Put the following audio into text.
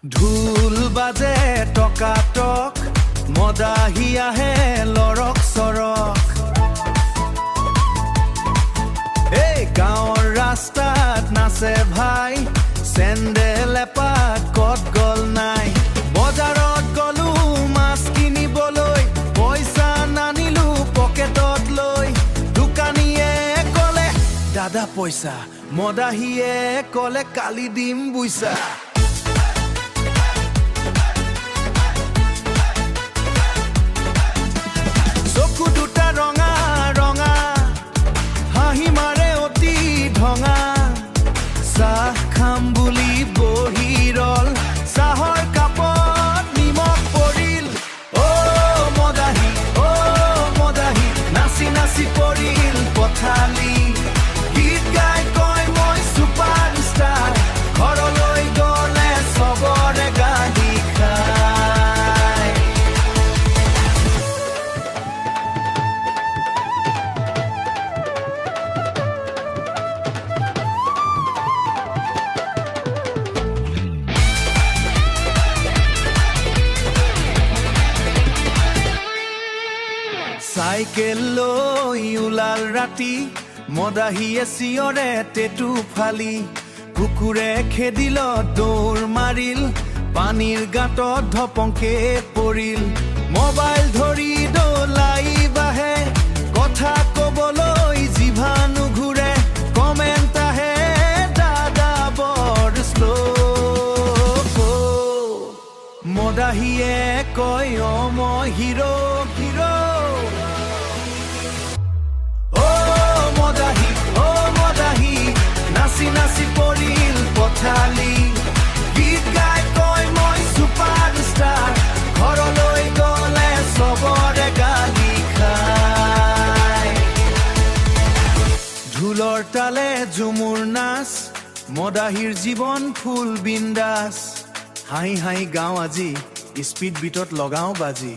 ঢোল বাজে টকাটক মদাহি আহে লৰক চৰক এই গাঁৱৰ ৰাস্তাত নাচে ভাই চেণ্ডেল এপাত কত গল নাই বজাৰত গলো মাছ কিনিবলৈ পইচা নানিলো পকেটত লৈ দোকানীয়ে কলে দাদা পইচা মদাহিয়ে কলে কালি দিম বুইছা খাম বুলি বহিৰল চাহৰ কাপত নিমখ পৰিল মদাহি নাচি নাচি পৰিল পথালি গীত গাই কয় মই ছুপাৰ ষ্টাৰ ঘৰলৈ গলে চবৰে গালি খায় চাইকেল লৈ ওলাল ৰাতি মদাহিয়ে চিঞৰে টেটু ফালি কুকুৰে খেদিল দৌৰ মাৰিল পানীৰ গাঁতত ধপংকে পৰিল মোবাইল ধৰি দলাই বাহে কথা কবলৈ জিভা নুঘূৰে কমেণ্ট আহে দাদা বৰ শ্ল' মদাহিয়ে কয় মই হিৰো হিৰো নাচি নাচি পৰিল পথালি গীত গাই কয় মই ছুপাৰ ষ্টাৰ ঘৰলৈ গলে চবৰে গালি খায় ঢোলৰ তালে ঝুমুৰ নাচ মদাহিৰ জীৱন ফুল বিন্দাস হাঁহি হাঁহি গাওঁ আজি স্পীড বিটত লগাওঁ বাজি